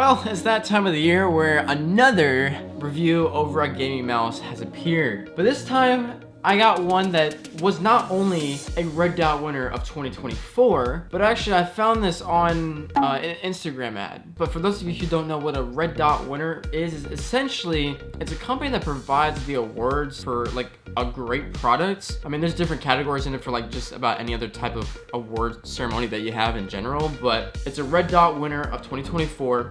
Well, it's that time of the year where another review over a gaming mouse has appeared. But this time, I got one that was not only a red dot winner of 2024, but actually I found this on an Instagram ad. But for those of you who don't know what a red dot winner is essentially, it's a company that provides the awards for like a great product. I mean, there's different categories in it for like just about any other type of award ceremony that you have in general, but it's a red dot winner of 2024.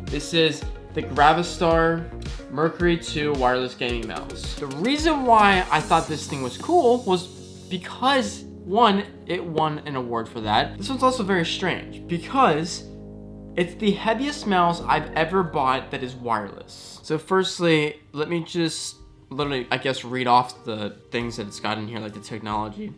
This is the Gravistar Mercury 2 wireless gaming mouse. The reason why I thought this thing was cool was because, one, it won an award for that. This one's also very strange because it's the heaviest mouse I've ever bought that is wireless. So firstly, let me just literally, I guess, read off the things that it's got in here, like the technology.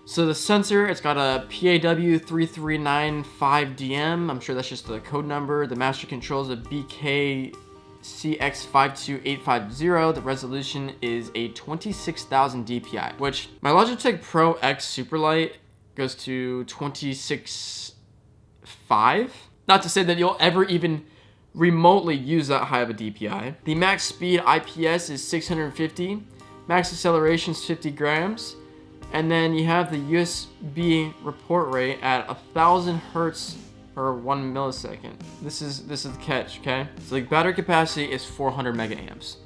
So the sensor, it's got a PAW3395DM. I'm sure that's just the code number. The master control is a BKCX52850. The resolution is a 26,000 DPI, which my Logitech Pro X Superlight goes to 26.5. Not to say that you'll ever even remotely use that high of a DPI. The max speed IPS is 650. Max acceleration is 50 grams. And then you have the USB report rate at 1,000 hertz per 1 millisecond. This is the catch, okay? So like battery capacity is 400 mega amps.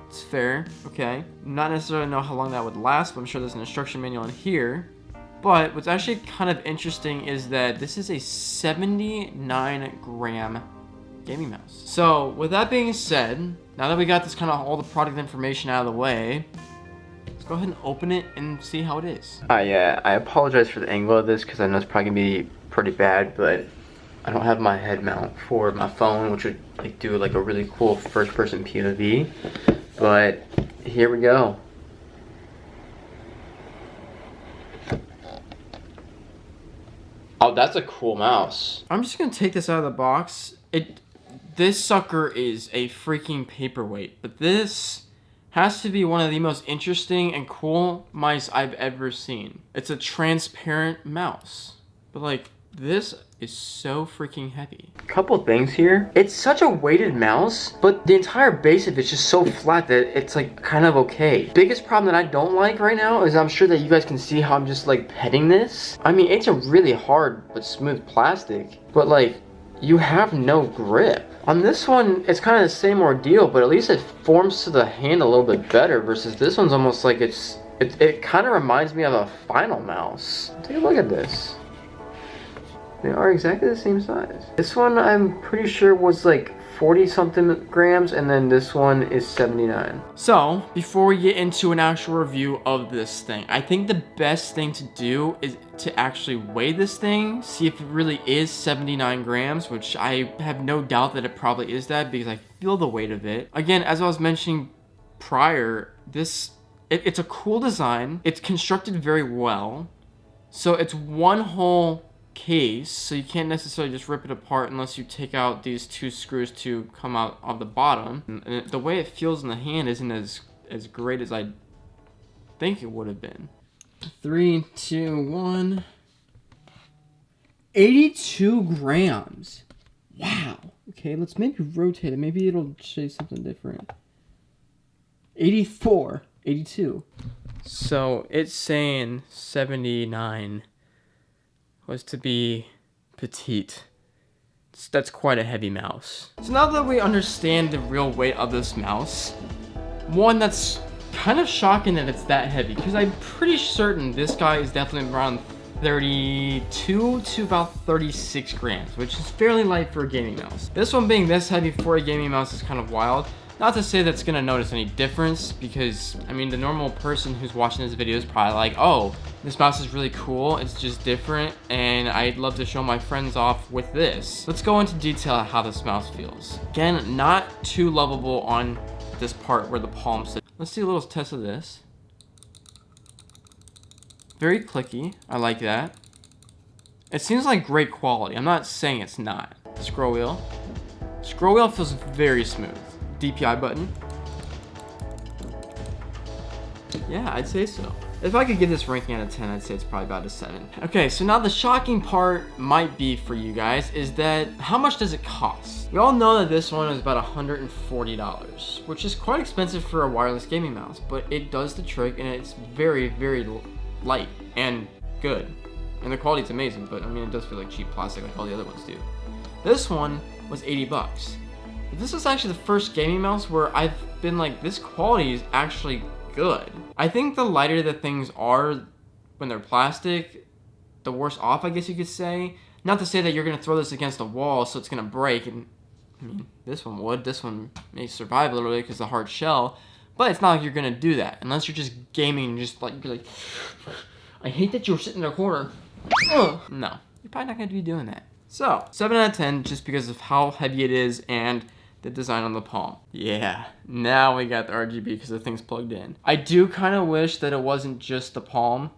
It's fair, okay? Not necessarily know how long that would last, but I'm sure there's an instruction manual in here. But what's actually kind of interesting is that this is a 79 gram gaming mouse. So with that being said, now that we got this kind of all the product information out of the way, let's go ahead and open it and see how it is. Yeah, I apologize for the angle of this because I know it's probably gonna be pretty bad, but I don't have my head mount for my phone, which would like do like a really cool first person POV. But here we go. Oh, that's a cool mouse. I'm just gonna take this out of the box. This sucker is a freaking paperweight, but this has to be one of the most interesting and cool mice I've ever seen. It's a transparent mouse, but like this is so freaking heavy. Couple things here. It's such a weighted mouse, but the entire base of it's just so flat that it's like kind of okay. Biggest problem that I don't like right now is I'm sure that you guys can see how I'm just like petting this. I mean, it's a really hard but smooth plastic, but like you have no grip. On this one, it's kind of the same ordeal, but at least it forms to the hand a little bit better versus this one's almost like it kind of reminds me of a Final mouse. Take a look at this. They are exactly the same size. This one I'm pretty sure was like 40 something grams, and then this one is 79. So before we get into an actual review of this thing, I think the best thing to do is to actually weigh this thing, see if it really is 79 grams, which I have no doubt that it probably is that because I feel the weight of it. Again, as I was mentioning prior, it's a cool design. It's constructed very well. So it's one whole case, so you can't necessarily just rip it apart unless you take out these two screws to come out of the bottom. And the way it feels in the hand isn't as great as I think it would have been. 3, 2, 1. 82 grams. Wow. Okay, let's maybe rotate it. Maybe it'll show you something different. 84. 82. So it's saying 79 was to be petite. That's quite a heavy mouse. So now that we understand the real weight of this mouse, one, that's kind of shocking that it's that heavy, because I'm pretty certain this guy is definitely around 32 to about 36 grams, which is fairly light for a gaming mouse. This one being this heavy for a gaming mouse is kind of wild. Not to say that's gonna notice any difference, because I mean the normal person who's watching this video is probably like, oh, this mouse is really cool, it's just different, and I'd love to show my friends off with this. Let's go into detail on how this mouse feels. Again, not too lovable on this part where the palm sits. Let's do a little test of this. Very clicky, I like that. It seems like great quality, I'm not saying it's not. Scroll wheel. Scroll wheel feels very smooth. DPI button. Yeah, I'd say so. If I could give this ranking out of 10, I'd say it's probably about a 7. Okay, so now the shocking part might be for you guys is that how much does it cost? We all know that this one is about $140, which is quite expensive for a wireless gaming mouse, but it does the trick and it's very, very light and good. And the quality is amazing, but I mean, it does feel like cheap plastic like all the other ones do. This one was 80 bucks. But this was actually the first gaming mouse where I've been like, this quality is actually good. I think the lighter the things are when they're plastic, the worse off, I guess you could say. Not to say that you're gonna throw this against a wall so it's gonna break, and I mean, this one would. This one may survive a little bit because of the hard shell, but it's not like you're gonna do that unless you're just gaming and just like, you're like, I hate that you're sitting in a corner. Ugh. No, you're probably not gonna be doing that. So, 7 out of 10 just because of how heavy it is and the design on the palm. Yeah, now we got the RGB because the thing's plugged in. I do kind of wish that it wasn't just the palm.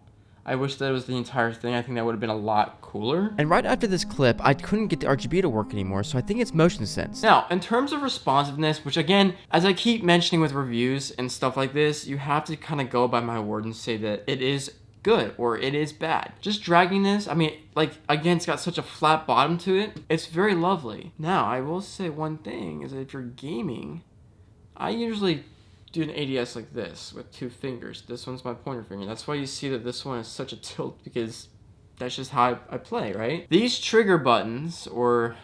I wish that it was the entire thing. I think that would have been a lot cooler. And right after this clip, I couldn't get the RGB to work anymore, so I think it's motion sense. Now, in terms of responsiveness, which again, as I keep mentioning with reviews and stuff like this, you have to kind of go by my word and say that it is good or it is bad. Just dragging this, I mean, like, again, it's got such a flat bottom to it. It's very lovely. Now, I will say one thing is that if you're gaming, I usually do an ADS like this with 2 fingers. This one's my pointer finger. That's why you see that this one is such a tilt, because that's just how I play, right? These trigger buttons, or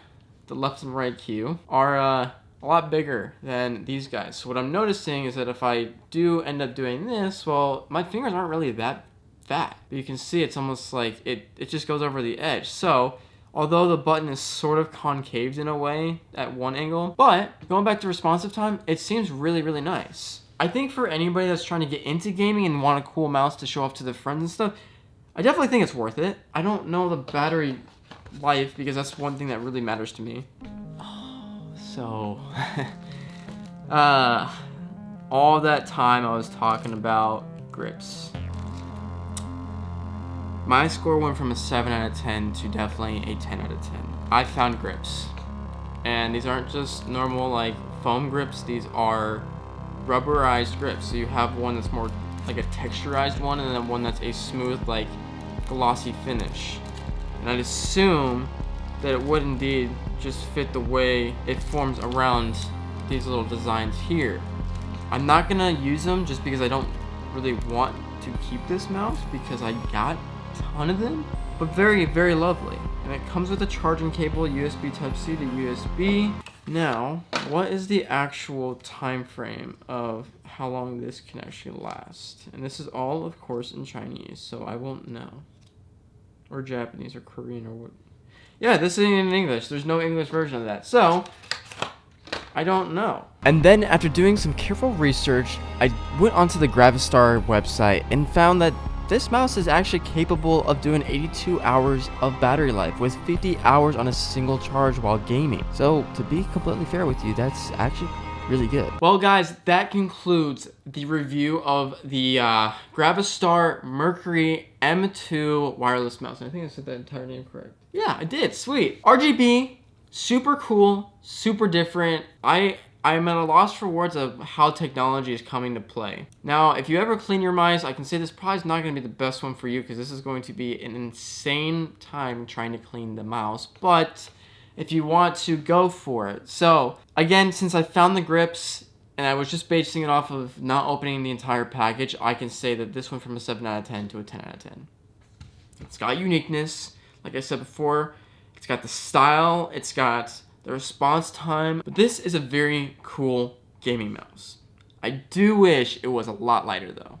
the left and right cue, are a lot bigger than these guys. So what I'm noticing is that if I do end up doing this, well, my fingers aren't really that fat. But you can see it's almost like it just goes over the edge. So although the button is sort of concaved in a way at one angle, but going back to responsive time, it seems really, really nice. I think for anybody that's trying to get into gaming and want a cool mouse to show off to their friends and stuff, I definitely think it's worth it. I don't know the battery life because that's one thing that really matters to me. So, all that time I was talking about grips. My score went from a 7 out of 10 to definitely a 10 out of 10. I found grips. And these aren't just normal like foam grips, these are rubberized grips. So you have one that's more like a texturized one, and then one that's a smooth, like glossy finish. And I'd assume that it would indeed just fit the way it forms around these little designs here. I'm not gonna use them just because I don't really want to keep this mouse because I got ton of them, but very, very lovely. And it comes with a charging cable, USB Type-C to USB. Now, what is the actual time frame of how long this can actually last? And this is all, of course, in Chinese, so I won't know. Or Japanese, or Korean, or what. Yeah, this isn't in English. There's no English version of that. So, I don't know. And then, after doing some careful research, I went onto the Gravistar website and found that this mouse is actually capable of doing 82 hours of battery life with 50 hours on a single charge while gaming. So to be completely fair with you, that's actually really good. Well guys, that concludes the review of the Gravistar Mercury M2 wireless mouse. And I think I said that entire name correct. Yeah, I did. Sweet. RGB, super cool, super different. I'm at a loss for words of how technology is coming to play. Now, if you ever clean your mice, I can say this probably is not going to be the best one for you because this is going to be an insane time trying to clean the mouse, but if you want to, go for it. So, again, since I found the grips and I was just basing it off of not opening the entire package, I can say that this went from a 7 out of 10 to a 10 out of 10. It's got uniqueness, like I said before. It's got the style, it's got the response time, but this is a very cool gaming mouse. I do wish it was a lot lighter though.